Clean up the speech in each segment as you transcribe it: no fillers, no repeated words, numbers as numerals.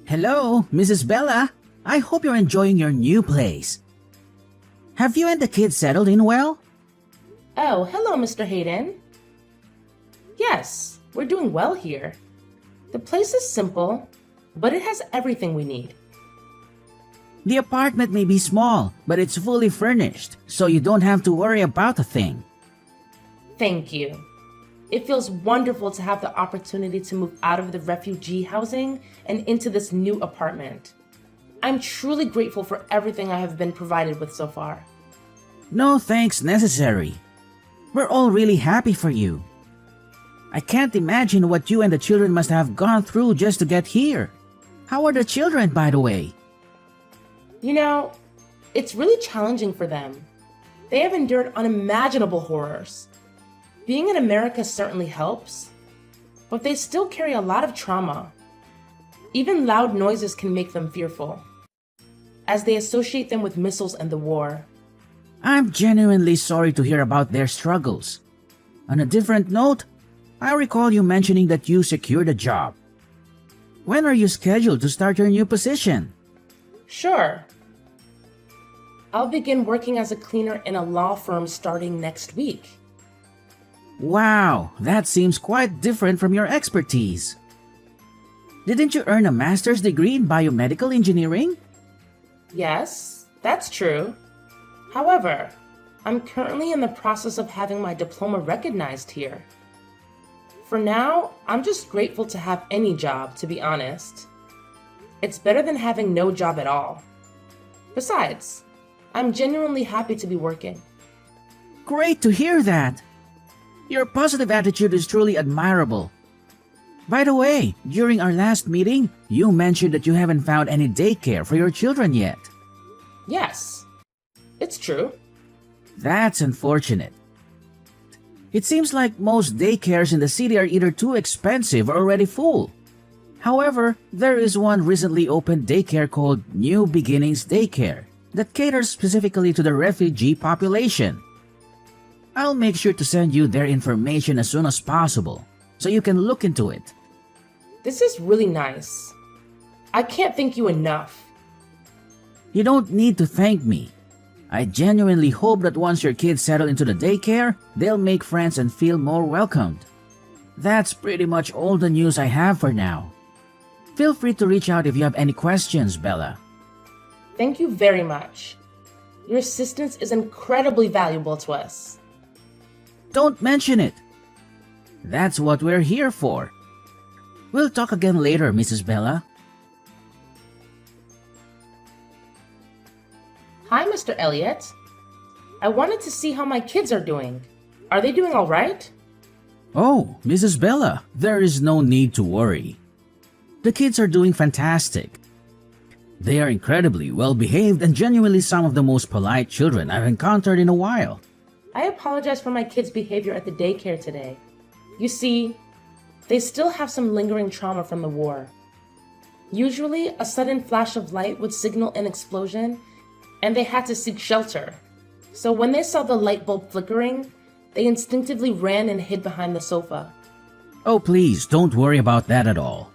Hello, Mrs. Bella. I hope you're enjoying your new place. Have you and the kids settled in well? Oh, hello, Mr. Hayden. Yes, we're doing well here. The place is simple, but it has everything we need. The apartment may be small, but it's fully furnished, so you don't have to worry about a thing. Thank you. It feels wonderful to have the opportunity to move out of the refugee housing and into this new apartment. I'm truly grateful for everything I have been provided with so far. No thanks necessary. We're all really happy for you. I can't imagine what you and the children must have gone through just to get here. How are the children, by the way? You know, it's really challenging for them. They have endured unimaginable horrors. Being in America certainly helps, but they still carry a lot of trauma. Even loud noises can make them fearful, as they associate them with missiles and the war. I'm genuinely sorry to hear about their struggles. On a different note, I recall you mentioning that you secured a job. When are you scheduled to start your new position? Sure. I'll begin working as a cleaner in a law firm starting next week. Wow, that seems quite different from your expertise. Didn't you earn a master's degree in biomedical engineering? Yes, that's true. However, I'm currently in the process of having my diploma recognized here. For now, I'm just grateful to have any job, to be honest. It's better than having no job at all. Besides, I'm genuinely happy to be working. Great to hear that. Your positive attitude is truly admirable. By the way, during our last meeting, you mentioned that you haven't found any daycare for your children yet. Yes, it's true. That's unfortunate. It seems like most daycares in the city are either too expensive or already full. However, there is one recently opened daycare called New Beginnings Daycare that caters specifically to the refugee population. I'll make sure to send you their information as soon as possible, so you can look into it. This is really nice. I can't thank you enough. You don't need to thank me. I genuinely hope that once your kids settle into the daycare, they'll make friends and feel more welcomed. That's pretty much all the news I have for now. Feel free to reach out if you have any questions, Bella. Thank you very much. Your assistance is incredibly valuable to us. Don't mention it. That's what we're here for. We'll talk again later, Mrs. Bella. Hi, Mr. Elliott. I wanted to see how my kids are doing. Are they doing all right? Oh, Mrs. Bella, there is no need to worry. The kids are doing fantastic. They are incredibly well behaved and genuinely some of the most polite children I've encountered in a while. I apologize for my kids' behavior at the daycare today. You see, they still have some lingering trauma from the war. Usually, a sudden flash of light would signal an explosion, and they had to seek shelter. So when they saw the light bulb flickering, they instinctively ran and hid behind the sofa. Oh, please, don't worry about that at all.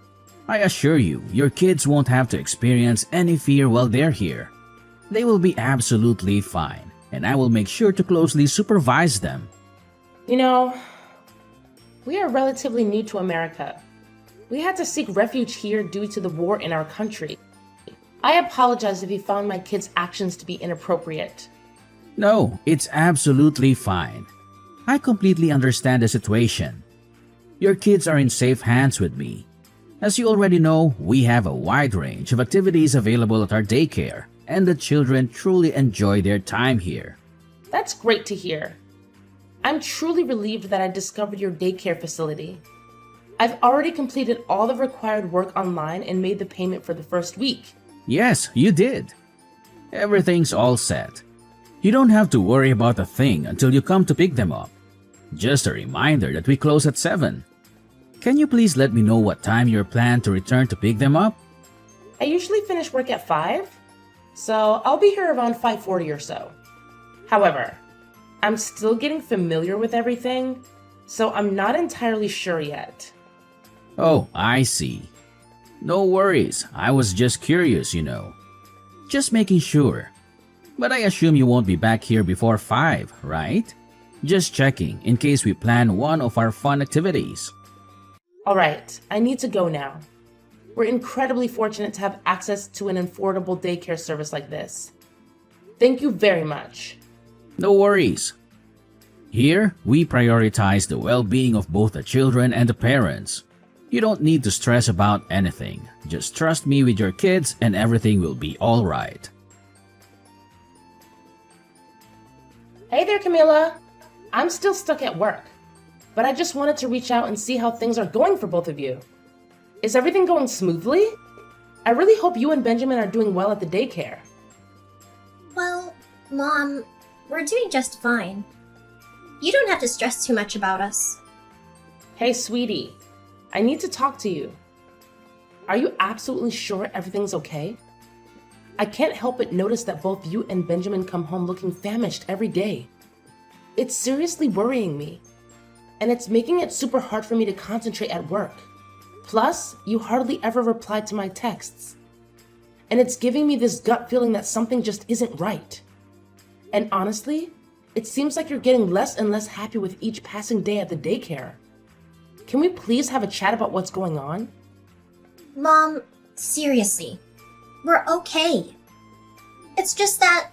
I assure you, your kids won't have to experience any fear while they're here. They will be absolutely fine, and I will make sure to closely supervise them. You know, we are relatively new to America. We had to seek refuge here due to the war in our country. I apologize if you found my kids' actions to be inappropriate. No, it's absolutely fine. I completely understand the situation. Your kids are in safe hands with me. As you already know, we have a wide range of activities available at our daycare, and the children truly enjoy their time here. That's great to hear. I'm truly relieved that I discovered your daycare facility. I've already completed all the required work online and made the payment for the first week. Yes, you did. Everything's all set. You don't have to worry about a thing until you come to pick them up. Just a reminder that we close at 7. Can you please let me know what time you plan to return to pick them up? I usually finish work at 5, so I'll be here around 5:40 or so. However, I'm still getting familiar with everything, so I'm not entirely sure yet. Oh, I see. No worries, I was just curious. Just making sure. But I assume you won't be back here before 5, right? Just checking in case we plan one of our fun activities. Alright, I need to go now. We're incredibly fortunate to have access to an affordable daycare service like this. Thank you very much. No worries. Here, we prioritize the well-being of both the children and the parents. You don't need to stress about anything. Just trust me with your kids and everything will be alright. Hey there, Camila. I'm still stuck at work, but I just wanted to reach out and see how things are going for both of you. Is everything going smoothly? I really hope you and Benjamin are doing well at the daycare. Well, Mom, we're doing just fine. You don't have to stress too much about us. Hey, sweetie, I need to talk to you. Are you absolutely sure everything's okay? I can't help but notice that both you and Benjamin come home looking famished every day. It's seriously worrying me, and it's making it super hard for me to concentrate at work. Plus, you hardly ever reply to my texts. And it's giving me this gut feeling that something just isn't right. And honestly, it seems like you're getting less and less happy with each passing day at the daycare. Can we please have a chat about what's going on? Mom, seriously, we're okay. It's just that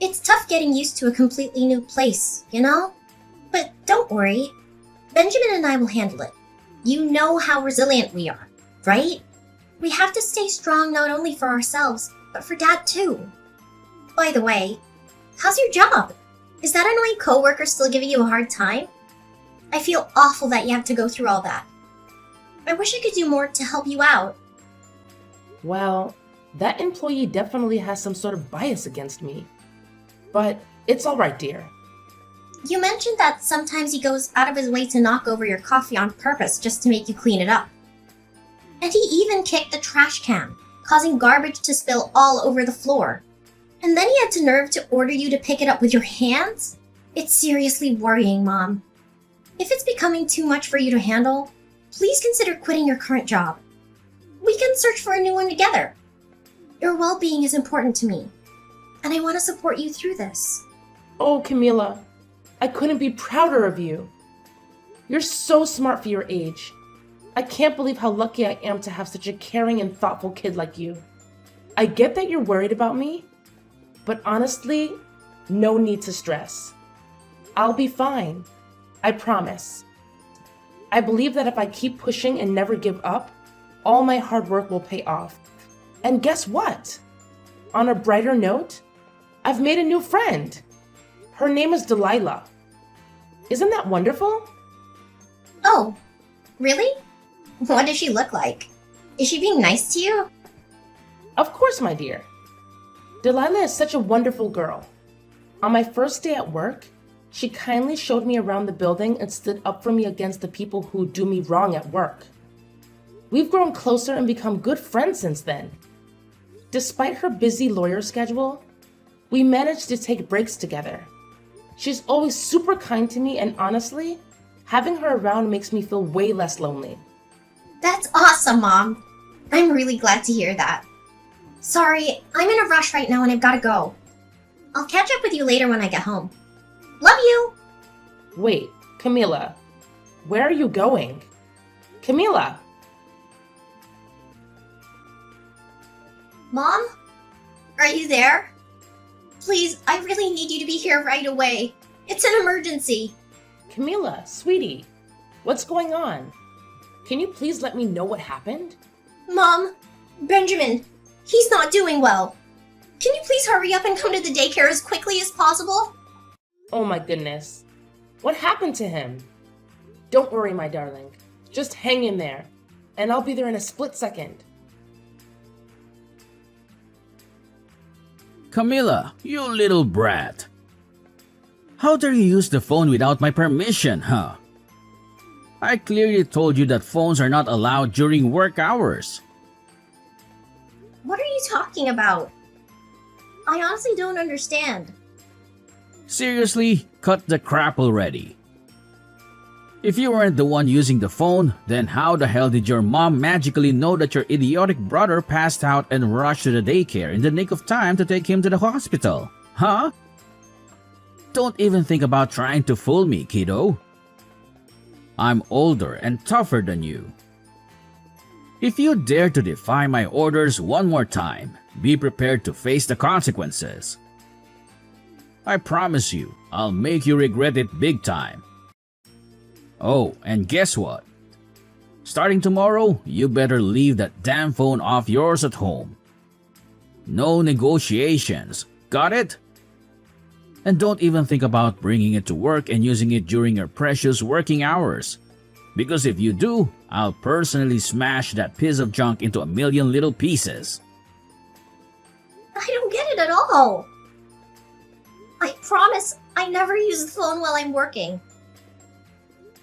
it's tough getting used to a completely new place, you know? But don't worry, Benjamin and I will handle it. You know how resilient we are, right? We have to stay strong not only for ourselves, but for Dad too. By the way, how's your job? Is that annoying coworker still giving you a hard time? I feel awful that you have to go through all that. I wish I could do more to help you out. Well, that employee definitely has some sort of bias against me. But it's alright, dear. You mentioned that sometimes he goes out of his way to knock over your coffee on purpose just to make you clean it up. And he even kicked the trash can, causing garbage to spill all over the floor. And then he had the nerve to order you to pick it up with your hands? It's seriously worrying, Mom. If it's becoming too much for you to handle, please consider quitting your current job. We can search for a new one together. Your well-being is important to me, and I want to support you through this. Oh, Camila, I couldn't be prouder of you. You're so smart for your age. I can't believe how lucky I am to have such a caring and thoughtful kid like you. I get that you're worried about me, but honestly, no need to stress. I'll be fine. I promise. I believe that if I keep pushing and never give up, all my hard work will pay off. And guess what? On a brighter note, I've made a new friend. Her name is Delilah. Isn't that wonderful? Oh, really? What does she look like? Is she being nice to you? Of course, my dear. Delilah is such a wonderful girl. On my first day at work, she kindly showed me around the building and stood up for me against the people who do me wrong at work. We've grown closer and become good friends since then. Despite her busy lawyer schedule, we managed to take breaks together. She's always super kind to me, and honestly, having her around makes me feel way less lonely. That's awesome, Mom. I'm really glad to hear that. Sorry, I'm in a rush right now and I've gotta go. I'll catch up with you later when I get home. Love you! Wait, Camila, where are you going? Camila! Mom? Are you there? Please, I really need you to be here right away. It's an emergency. Camila, sweetie, what's going on? Can you please let me know what happened? Mom, Benjamin, he's not doing well. Can you please hurry up and come to the daycare as quickly as possible? Oh my goodness. What happened to him? Don't worry, my darling. Just hang in there, and I'll be there in a split second. Camila, you little brat. How dare you use the phone without my permission, huh? I clearly told you that phones are not allowed during work hours. What are you talking about? I honestly don't understand. Seriously, cut the crap already. If you weren't the one using the phone, then how the hell did your mom magically know that your idiotic brother passed out and rushed to the daycare in the nick of time to take him to the hospital? Huh? Don't even think about trying to fool me, kiddo. I'm older and tougher than you. If you dare to defy my orders one more time, be prepared to face the consequences. I promise you, I'll make you regret it big time. Oh, and guess what? Starting tomorrow, you better leave that damn phone off yours at home. No negotiations, got it? And don't even think about bringing it to work and using it during your precious working hours. Because if you do, I'll personally smash that piece of junk into a million little pieces. I don't get it at all. I promise I never use the phone while I'm working.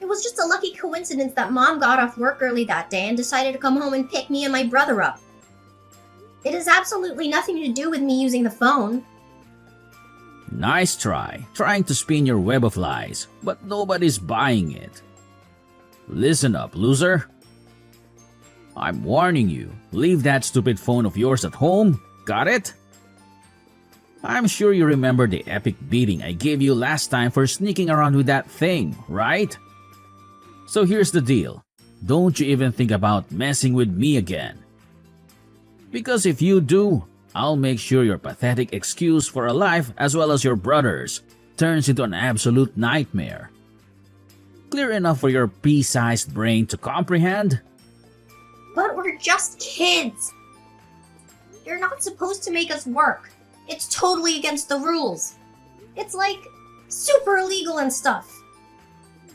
It was just a lucky coincidence that Mom got off work early that day and decided to come home and pick me and my brother up. It has absolutely nothing to do with me using the phone. Nice try, trying to spin your web of lies, but nobody's buying it. Listen up, loser. I'm warning you, leave that stupid phone of yours at home, got it? I'm sure you remember the epic beating I gave you last time for sneaking around with that thing, right? So here's the deal, don't you even think about messing with me again. Because if you do, I'll make sure your pathetic excuse for a life as well as your brother's turns into an absolute nightmare. Clear enough for your pea-sized brain to comprehend? But we're just kids. You're not supposed to make us work. It's totally against the rules. It's like super illegal and stuff.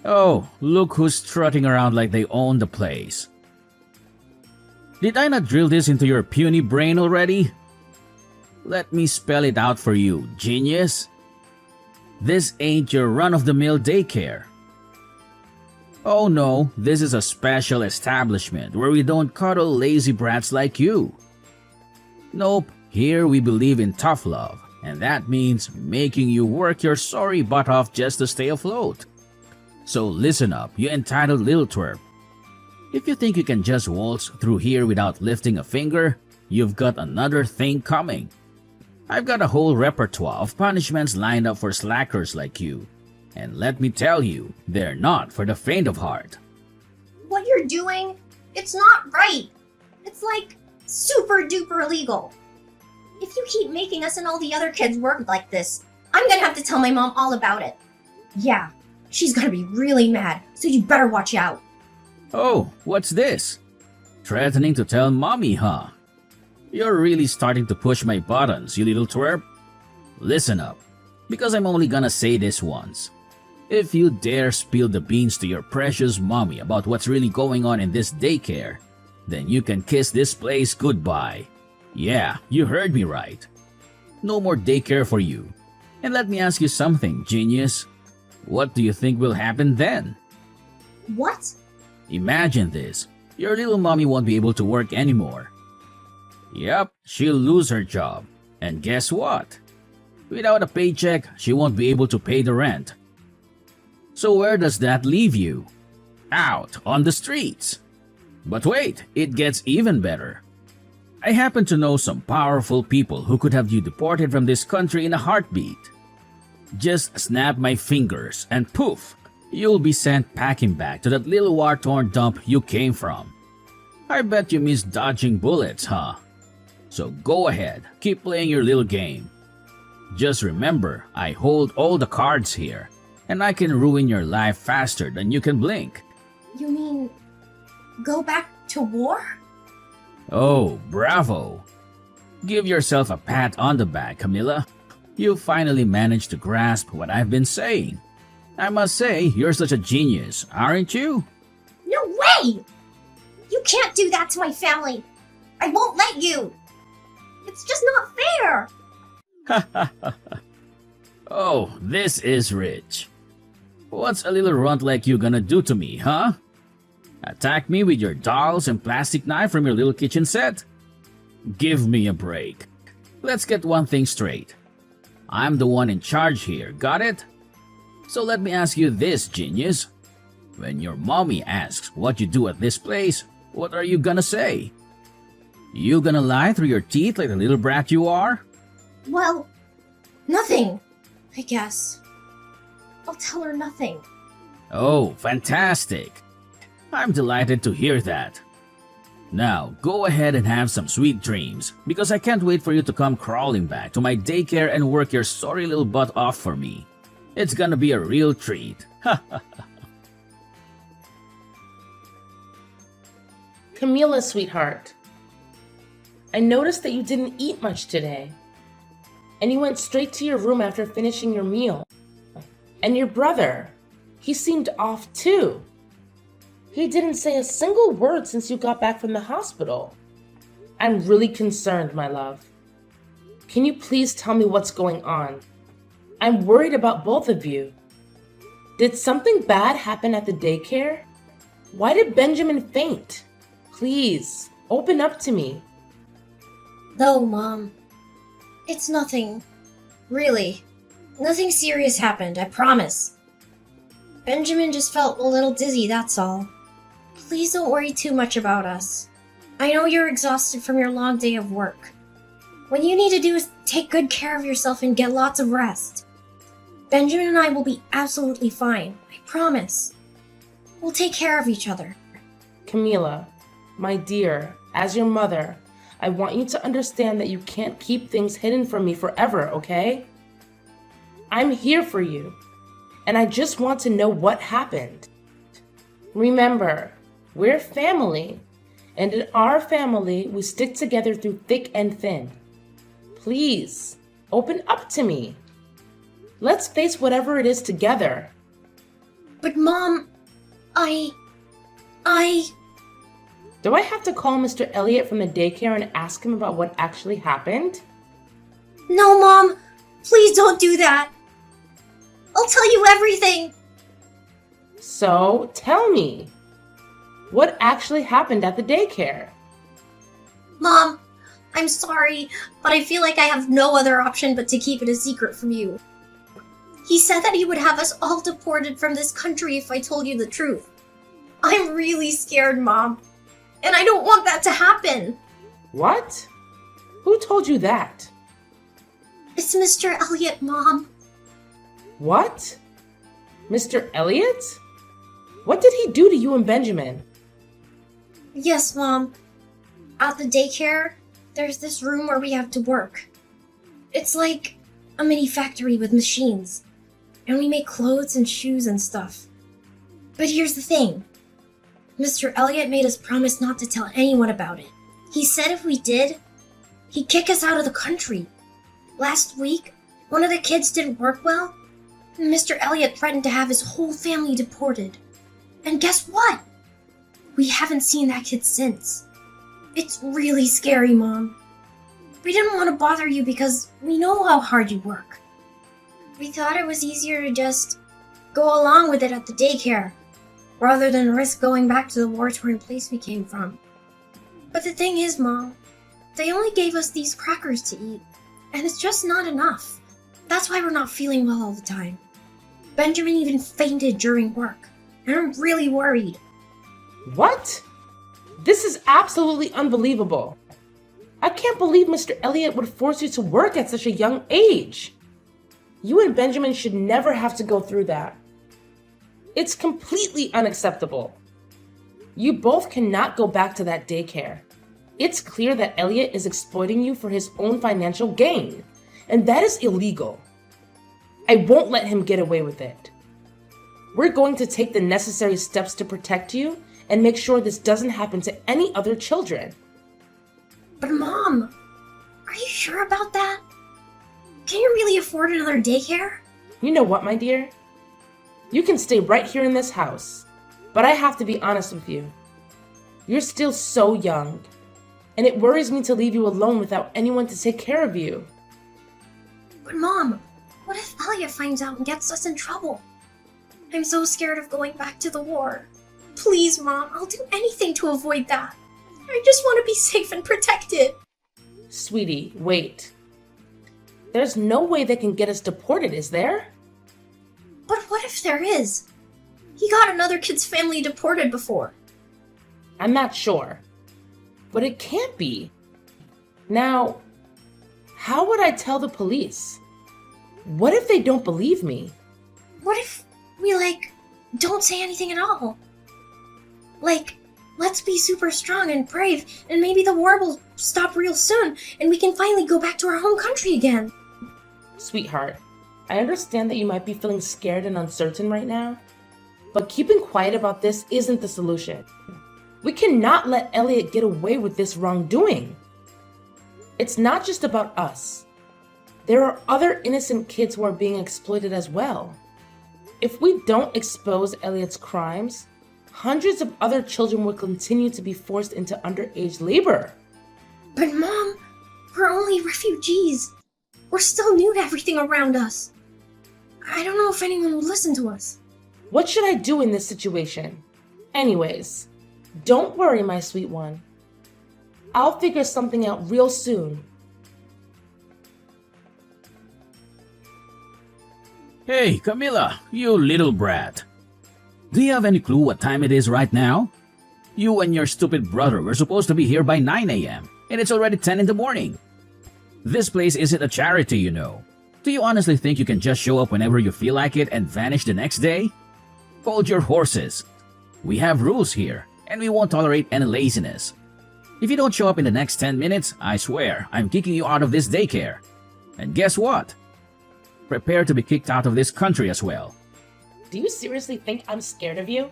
Oh, look who's strutting around like they own the place. Did I not drill this into your puny brain already? Let me spell it out for you, genius. This ain't your run-of-the-mill daycare. Oh no, this is a special establishment where we don't cuddle lazy brats like you. Nope, here we believe in tough love, and that means making you work your sorry butt off just to stay afloat. So listen up, you entitled little twerp. If you think you can just waltz through here without lifting a finger, you've got another thing coming. I've got a whole repertoire of punishments lined up for slackers like you. And let me tell you, they're not for the faint of heart. What you're doing, it's not right. It's like super duper illegal. If you keep making us and all the other kids work like this, I'm gonna have to tell my mom all about it. Yeah, she's gonna be really mad, so you better watch out. Oh, what's this? Threatening to tell mommy, huh? You're really starting to push my buttons, you little twerp. Listen up, because I'm only gonna say this once. If you dare spill the beans to your precious mommy about what's really going on in this daycare, then you can kiss this place goodbye. Yeah, you heard me right. No more daycare for you. And let me ask you something, genius. What do you think will happen then? What? Imagine this. Your little mommy won't be able to work anymore. Yep, she'll lose her job. And guess what? Without a paycheck, she won't be able to pay the rent. So where does that leave you? Out on the streets. But wait, it gets even better. I happen to know some powerful people who could have you deported from this country in a heartbeat. Just snap my fingers and poof, you'll be sent packing back to that little war-torn dump you came from. I bet you miss dodging bullets, huh? So go ahead, keep playing your little game. Just remember, I hold all the cards here, and I can ruin your life faster than you can blink. You mean go back to war? Oh, bravo! Give yourself a pat on the back, Camilla. You finally managed to grasp what I've been saying. I must say, you're such a genius, aren't you? No way! You can't do that to my family. I won't let you. It's just not fair. Oh, this is rich. What's a little runt like you gonna do to me, huh? Attack me with your dolls and plastic knife from your little kitchen set? Give me a break. Let's get one thing straight. I'm the one in charge here, got it? So let me ask you this, genius. When your mommy asks what you do at this place, what are you gonna say? You gonna lie through your teeth like the little brat you are? Well, nothing, I guess. I'll tell her nothing. Oh, fantastic. I'm delighted to hear that. Now, go ahead and have some sweet dreams, because I can't wait for you to come crawling back to my daycare and work your sorry little butt off for me. It's gonna be a real treat. Camila, sweetheart, I noticed that you didn't eat much today, and you went straight to your room after finishing your meal. And your brother, he seemed off too. He didn't say a single word since you got back from the hospital. I'm really concerned, my love. Can you please tell me what's going on? I'm worried about both of you. Did something bad happen at the daycare? Why did Benjamin faint? Please, open up to me. No, Mom. It's nothing. Really. Nothing serious happened, I promise. Benjamin just felt a little dizzy, that's all. Please don't worry too much about us. I know you're exhausted from your long day of work. What you need to do is take good care of yourself and get lots of rest. Benjamin and I will be absolutely fine, I promise. We'll take care of each other. Camila, my dear, as your mother, I want you to understand that you can't keep things hidden from me forever, okay? I'm here for you, and I just want to know what happened. Remember, we're family, and in our family, we stick together through thick and thin. Please, open up to me. Let's face whatever it is together. But Mom, I... Do I have to call Mr. Elliot from the daycare and ask him about what actually happened? No, Mom! Please don't do that! I'll tell you everything! So, tell me. What actually happened at the daycare? Mom, I'm sorry, but I feel like I have no other option but to keep it a secret from you. He said that he would have us all deported from this country if I told you the truth. I'm really scared, Mom. And I don't want that to happen. What? Who told you that? It's Mr. Elliot, Mom. What? Mr. Elliot? What did he do to you and Benjamin? Yes, Mom. At the daycare, there's this room where we have to work. It's like a mini factory with machines. And we make clothes and shoes and stuff. But here's the thing. Mr. Elliot made us promise not to tell anyone about it. He said if we did, he'd kick us out of the country. Last week, one of the kids didn't work well, and Mr. Elliot threatened to have his whole family deported. And guess what? We haven't seen that kid since. It's really scary, Mom. We didn't want to bother you because we know how hard you work. We thought it was easier to just go along with it at the daycare, rather than risk going back to the war-torn place we came from. But the thing is, Mom, they only gave us these crackers to eat, and it's just not enough. That's why we're not feeling well all the time. Benjamin even fainted during work, and I'm really worried. What? This is absolutely unbelievable. I can't believe Mr. Elliot would force you to work at such a young age. You and Benjamin should never have to go through that. It's completely unacceptable. You both cannot go back to that daycare. It's clear that Elliot is exploiting you for his own financial gain, and that is illegal. I won't let him get away with it. We're going to take the necessary steps to protect you and make sure this doesn't happen to any other children. But Mom, are you sure about that? Can you really afford another daycare? You know what, my dear? You can stay right here in this house, but I have to be honest with you. You're still so young, and it worries me to leave you alone without anyone to take care of you. But Mom, what if Elliot finds out and gets us in trouble? I'm so scared of going back to the war. Please, Mom, I'll do anything to avoid that. I just want to be safe and protected. Sweetie, wait. There's no way they can get us deported, is there? But what if there is? He got another kid's family deported before. I'm not sure. But it can't be. Now, how would I tell the police? What if they don't believe me? What if we, don't say anything at all? Let's be super strong and brave, and maybe the war will stop real soon, and we can finally go back to our home country again. Sweetheart, I understand that you might be feeling scared and uncertain right now, but keeping quiet about this isn't the solution. We cannot let Elliot get away with this wrongdoing. It's not just about us. There are other innocent kids who are being exploited as well. If we don't expose Elliot's crimes, hundreds of other children will continue to be forced into underage labor. But Mom, we're only refugees. We're still new to everything around us. I don't know if anyone will listen to us. What should I do in this situation? Anyways, don't worry, my sweet one. I'll figure something out real soon. Hey, Camilla, you little brat. Do you have any clue what time it is right now? You and your stupid brother were supposed to be here by 9 a.m., and it's already 10 in the morning. This place isn't a charity, you know. Do you honestly think you can just show up whenever you feel like it and vanish the next day? Hold your horses. We have rules here, and we won't tolerate any laziness. If you don't show up in the next 10 minutes, I swear I'm kicking you out of this daycare. And guess what? Prepare to be kicked out of this country as well. Do you seriously think I'm scared of you?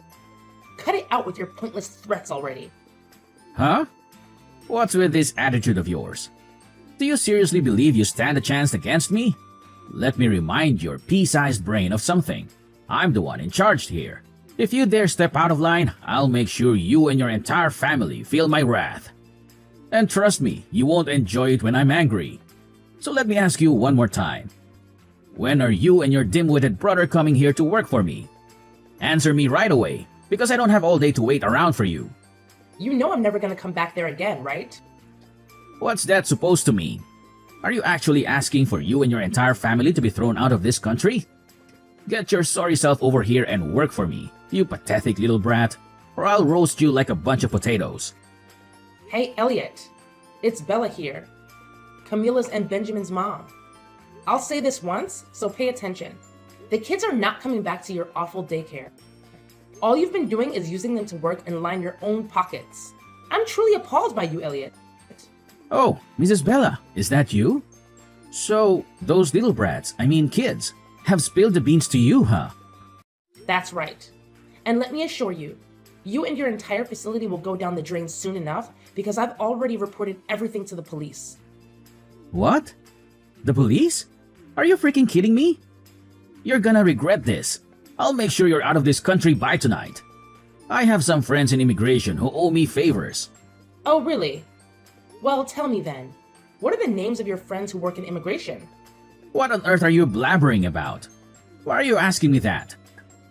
Cut it out with your pointless threats already. Huh? What's with this attitude of yours? Do you seriously believe you stand a chance against me? Let me remind your pea-sized brain of something. I'm the one in charge here. If you dare step out of line, I'll make sure you and your entire family feel my wrath. And trust me, you won't enjoy it when I'm angry. So let me ask you one more time. When are you and your dim-witted brother coming here to work for me? Answer me right away, because I don't have all day to wait around for you. You know I'm never gonna come back there again, right? What's that supposed to mean? Are you actually asking for you and your entire family to be thrown out of this country? Get your sorry self over here and work for me, you pathetic little brat, or I'll roast you like a bunch of potatoes. Hey, Elliot. It's Bella here. Camilla's and Benjamin's mom. I'll say this once, so pay attention. The kids are not coming back to your awful daycare. All you've been doing is using them to work and line your own pockets. I'm truly appalled by you, Elliot. Oh, Mrs. Bella, is that you? So, those little brats, kids, have spilled the beans to you, huh? That's right. And let me assure you, you and your entire facility will go down the drain soon enough because I've already reported everything to the police. What? The police? Are you freaking kidding me? You're gonna regret this. I'll make sure you're out of this country by tonight. I have some friends in immigration who owe me favors. Oh, really? Well, tell me then. What are the names of your friends who work in immigration? What on earth are you blabbering about? Why are you asking me that?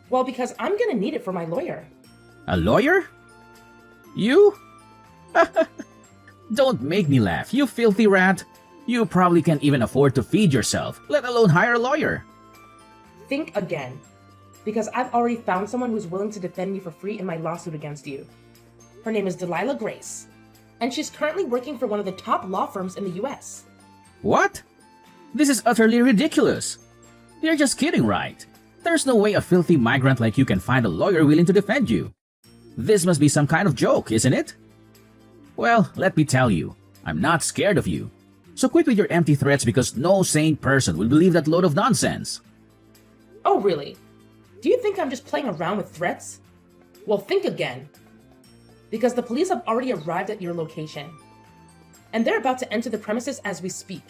Well, because I'm gonna need it for my lawyer. A lawyer? You? Don't make me laugh, you filthy rat. You probably can't even afford to feed yourself, let alone hire a lawyer. Think again. Because I've already found someone who's willing to defend me for free in my lawsuit against you. Her name is Delilah Grace, and she's currently working for one of the top law firms in the US. What? This is utterly ridiculous. You're just kidding, right? There's no way a filthy migrant like you can find a lawyer willing to defend you. This must be some kind of joke, isn't it? Well, let me tell you, I'm not scared of you. So quit with your empty threats because no sane person will believe that load of nonsense. Oh, really? Do you think I'm just playing around with threats? Well, think again. Because the police have already arrived at your location. And they're about to enter the premises as we speak.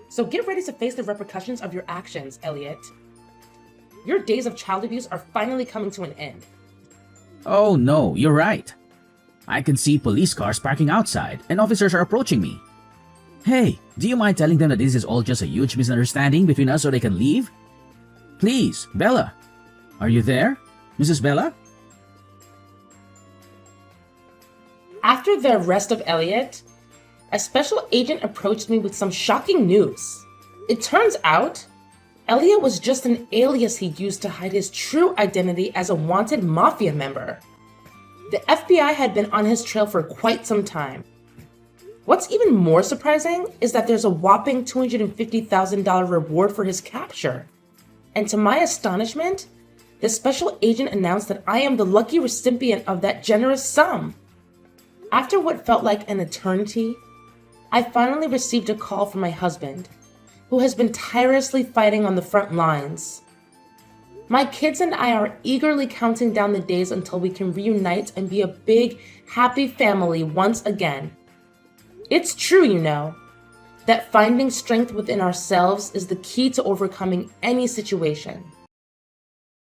So get ready to face the repercussions of your actions, Elliot. Your days of child abuse are finally coming to an end. Oh no, you're right. I can see police cars parking outside and officers are approaching me. Hey, do you mind telling them that this is all just a huge misunderstanding between us so they can leave? Please, Bella. Are you there, Mrs. Bella? After the arrest of Elliot, a special agent approached me with some shocking news. It turns out, Elliot was just an alias he used to hide his true identity as a wanted mafia member. The FBI had been on his trail for quite some time. What's even more surprising is that there's a whopping $250,000 reward for his capture. And to my astonishment, the special agent announced that I am the lucky recipient of that generous sum. After what felt like an eternity, I finally received a call from my husband, who has been tirelessly fighting on the front lines. My kids and I are eagerly counting down the days until we can reunite and be a big, happy family once again. It's true, you know, that finding strength within ourselves is the key to overcoming any situation.